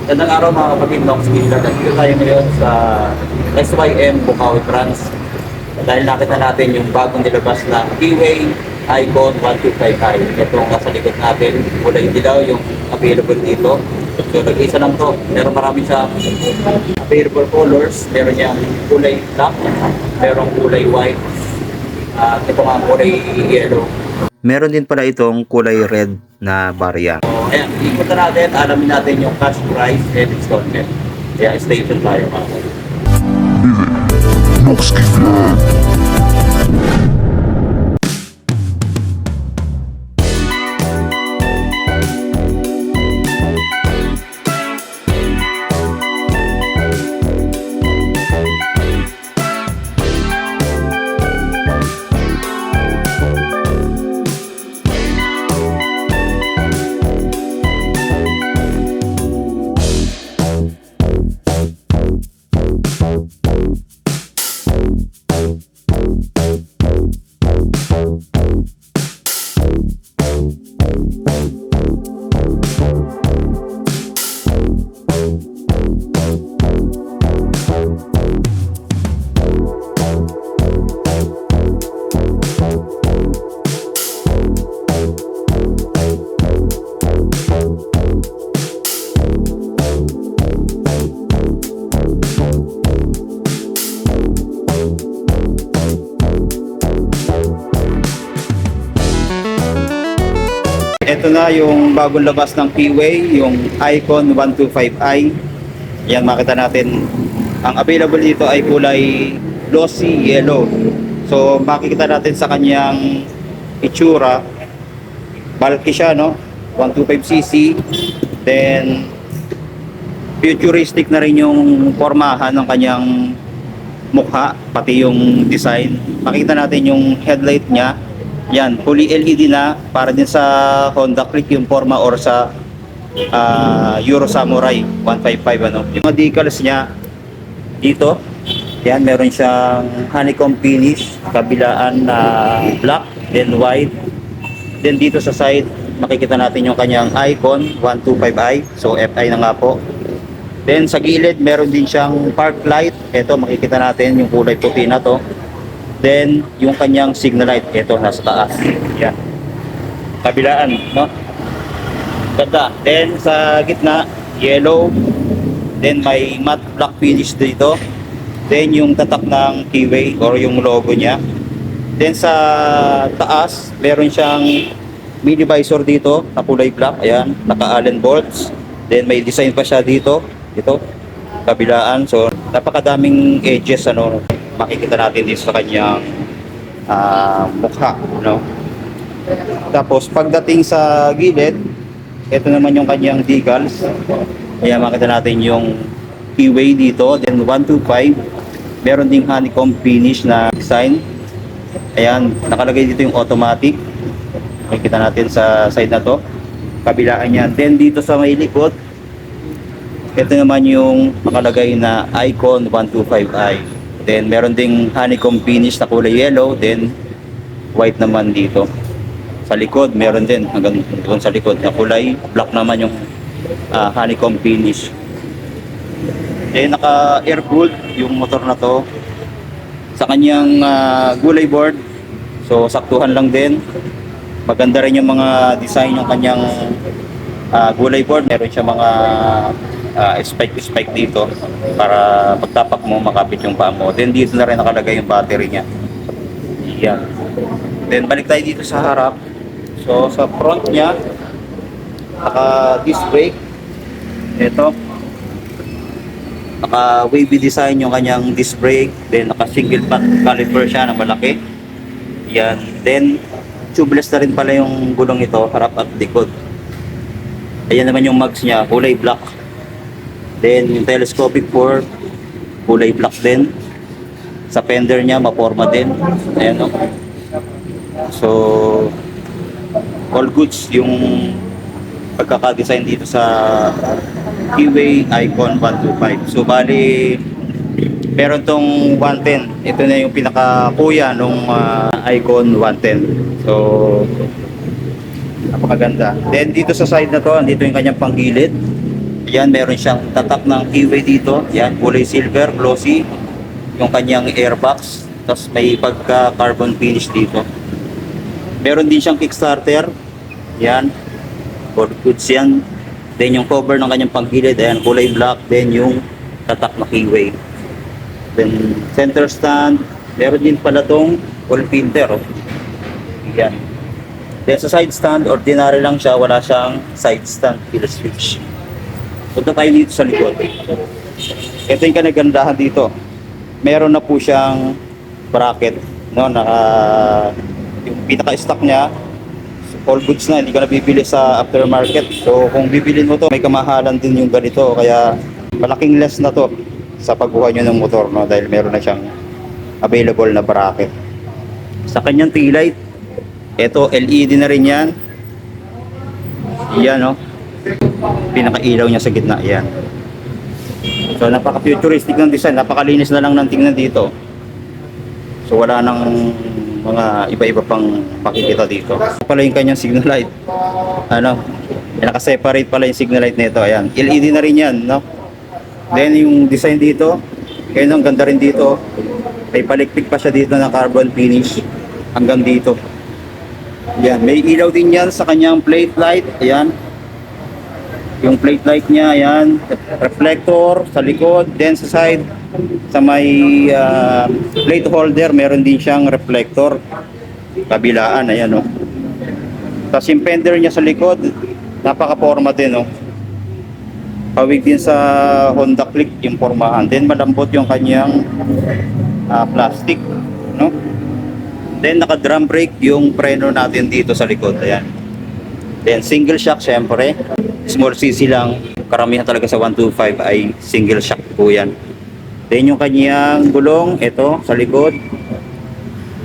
Gandang araw mga kapatid, Nox Gilad. Dito tayo ngayon sa SYM Bukawi Trans. Dahil nakita natin yung bagong nilabas na Keyway Icon 125i. Ito ang nasa likod natin. Kulay dilaw yung available dito. So nag-isa lang to. Pero marami siyang available colors. Meron niyang kulay black, merong kulay white, at ito nga kulay yellow. Meron din pala itong kulay red na variant. So, ayan, ikutan natin, alamin natin yung cash price and installment. Kaya stay tuned tayo mga kapatid. Ito na yung bagong labas ng Keyway, yung Icon 125i. Yan, makita natin. Ang available dito ay kulay glossy yellow. So makikita natin sa kanyang itsura, bulky siya, no? 125cc. Then futuristic na rin yung formahan ng kanyang mukha, pati yung design. Makita natin yung headlight niya. Yan, fully LED na, para din sa Honda Click yung forma, or sa Euro Samurai 155 ano. Yung mga decals niya dito, yan, meron siyang honeycomb finish, kabilaan na black, then white. Then dito sa side, makikita natin yung kanyang Icon 125i, so FI na nga po. Then sa gilid, meron din siyang park light. Ito, makikita natin yung kulay puti na to. Then yung kanyang signal light, ito nasa taas. Yan, kabilaan, no? Ganda. Then sa gitna, yellow. Then may matte black finish dito. Then yung tatak ng Keyway or yung logo niya. Then sa taas, meron siyang mini visor dito na kulay black. Ayan, naka Allen bolts. Then may design pa siya dito, kabilaan. So napakadaming edges, ano, makikita natin dito sa kanyang mukha, no? Tapos pagdating sa gilid, ito naman yung kanyang decals. Ayan, makita natin yung Keyway dito. Then 125, meron ding honeycomb finish na design. Ayan, nakalagay dito yung automatic. Makikita natin sa side na to, kabilaan yan. Then dito sa may likod, ito naman yung nakalagay na Icon 125i. Then meron ding honeycomb finish na kulay yellow, then white naman dito. Sa likod meron din, hanggang doon sa likod na kulay black naman yung honeycomb finish. Then naka air cooled yung motor na to. Sa kanyang gulay board, so saktuhan lang din. Maganda rin yung mga design yung kanyang gulay board. Meron siya mga spike dito para pagtapak mo makapit yung paa mo. Then dito na rin nakalagay yung battery niya. Yan. Then balik tayo dito sa harap. So sa front niya, naka disc brake. Ito, naka wavy design yung kanyang disc brake. Then naka single pack caliper siya na malaki. Yan. Then tubeless na rin pala yung gulong ito, harap at likod. Ayan naman yung mags niya, kulay black. Then yung telescopic fork, kulay black din. Sa fender niya, maporma din. Ayan, no? So all goods yung pagkakadesign dito sa Keyway Icon 125. So bali, meron tong 110. Ito na yung pinaka-kuya nung Icon 110. So napakaganda. Then dito sa side na to, andito yung kanyang panggilid. Ayan, meron siyang tatak ng keyway dito. Ayan, kulay silver, glossy. Yung kanyang airbox. Tapos may pagka carbon finish dito. Meron din siyang kickstarter. Ayan, for goods yan. Then yung cover ng kanyang panggilid, ayan, kulay black. Then yung tatak na keyway. Then center stand. Meron din pala tong full filter. Oh. Ayan. Then sa side stand, ordinary lang siya. Wala siyang side stand kill switch. Punta tayo dito sa likod. Ito yung kanagandahan dito. Meron na po siyang bracket, no, yung pinaka-stock niya, all goods na, hindi ka na bibili sa aftermarket. So kung bibilin mo to, may kamahalan din yung ganito, kaya malaking less na to sa pagkuha nyo ng motor, no, dahil meron na siyang available na bracket. Sa kanyang tail light, ito LED na rin yan. Yan, no, pinaka-ilaw niya sa gitna, yan. So napaka-futuristic ng design, napakalinis na lang ng tingnan dito. So wala nang mga iba-iba pang pakikita dito. Ito pala yung kanyang signal light. Ano, naka-separate pala yung signal light nito. Ayan, LED na rin yan, no? Then yung design dito, kaya ang ganda rin dito. May palikpik pa siya dito na carbon finish hanggang dito. Ayan, may ilaw din yan sa kanyang plate light. Ayan. Yung plate light niya, ayan, reflector sa likod, then sa side, sa may plate holder, meron din siyang reflector, kabilaan, ayan, oh. Tapos yung fender niya sa likod, napaka-forma din, oh. Pawig din sa Honda Click yung formahan, then malambot yung kanyang plastic, no? Then naka-drum brake yung preno natin dito sa likod, ayan. Then single shock, syempre. Small cc lang, karamihan talaga sa 125 ay single shock po yan. Then yung kanyang gulong, ito sa likod.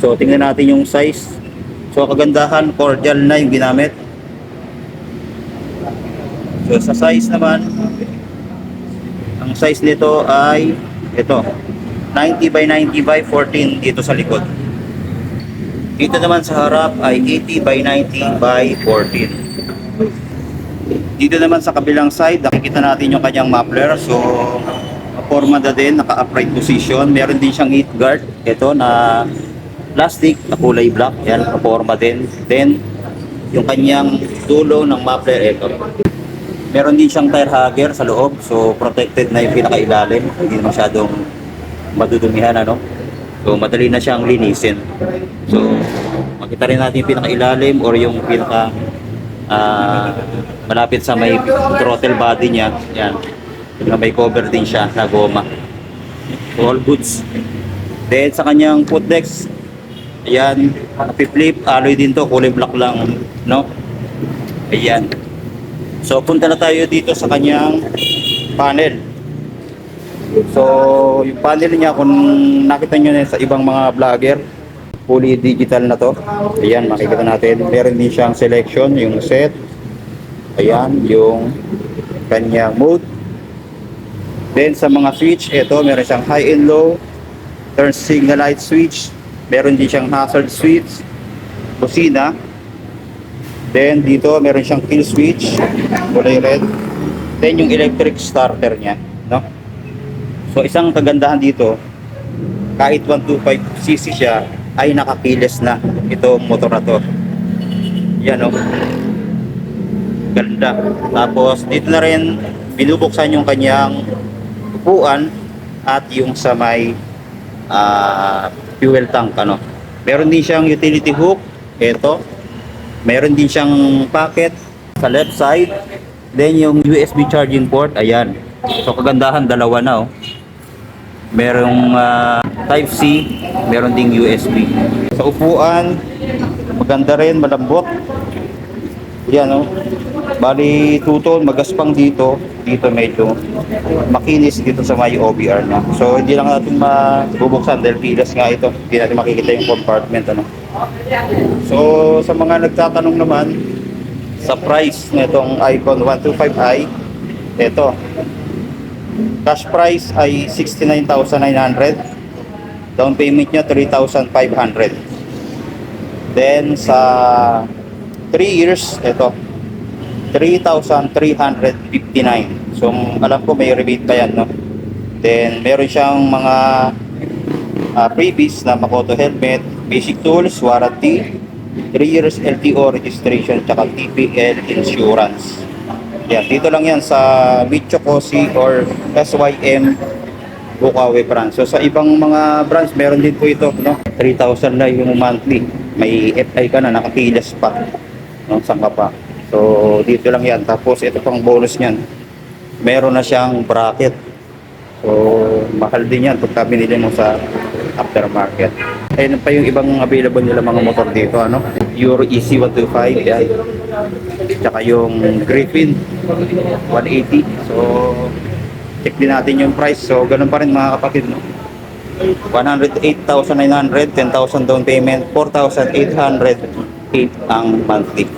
So tingnan natin yung size. So kagandahan, cordial na yung ginamit. So sa size naman, ang size nito ay ito, 90 by 90 by 14 dito sa likod. Dito naman sa harap ay 80 by 90 by 14. Dito naman sa kabilang side, nakikita natin yung kanyang muffler. So, forma na din, naka-upright position. Meron din siyang heat guard. Ito na plastic, na kulay black. Yan, forma din. Then, yung kanyang dulo ng muffler, ito. Meron din siyang tire hugger sa loob. So, protected na yung pinakailalim. Hindi na masyadong madudumihan, ano? So, madali na siyang linisin. So, makita rin natin yung pinakailalim or yung pinaka malapit sa may throttle body niya. Yan, may cover din siya na goma. So all goods. Then sa kanyang footrest, ayan, flip alloy din to, kulay black lang, no? Ayan. So punta na tayo dito sa kanyang panel. So yung panel niya, kung nakita nyo na sa ibang mga vlogger, fully digital na to. Ayan, makikita natin. Meron din siyang selection, yung set. Ayan, yung kanyang mode. Then sa mga switch, ito, meron siyang high and low, turn signal light switch. Meron din siyang hazard switch, busina. Then dito, meron siyang kill switch, kulay red. Then yung electric starter niya, no? So isang kagandahan dito, kahit 125cc siya, ay nakakiles na itong motor na to. Yan, oh. Ganda. Tapos dito na rin binubuksan yung kanyang upuan at yung sa may fuel tank, ano. Meron din siyang utility hook, ito. Meron din siyang pocket sa left side. Then yung USB charging port, ayan. So kagandahan, dalawa na, oh. Merong type C, meron ding USB. Sa upuan, maganda rin, malambot. Yan, oh. Bali, tutol, magaspang dito. Dito medyo makinis dito sa may OBR na. So hindi lang natin mabubuksan dahil pilas nga ito. Hindi natin makikita yung compartment, ano. So sa mga nagtatanong naman sa price nitong Icon 125i, ito, cash price ay 69,900. Down payment nyo 3,500. Then sa 3 years, ito 3,359. So alam ko may rebate pa yan, no? Then meron siyang mga freebies na Makoto helmet, basic tools, warranty, 3 years LTO registration, tsaka TPL insurance. Yan, dito lang yan sa Michokosi or SYM Bukawi branch. So sa ibang mga branch, meron din po ito, no? 3,000 na yung monthly. May FI ka na, nakapilas pa. No? Saan ka pa? So dito lang yan. Tapos ito pang bonus niyan. Meron na siyang bracket. So mahal din yan pagka binili mo sa aftermarket. Ayun pa yung ibang available nila mga motor dito, ano? Euro EC125, yan. Tsaka yung Griffin 180. So check din natin yung price. So ganun pa rin mga kapatid, no? 108,900, 10,000 down payment, 4,808 ang monthly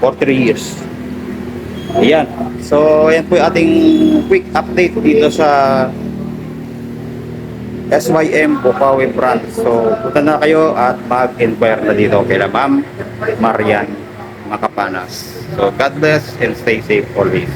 for 3 years. Ayan. So ayan po yung ating quick update dito sa SYM Bukawi branch. So punta na kayo at mag-inquire na dito kay Ma'am Marian Makapanas. So God bless and stay safe always.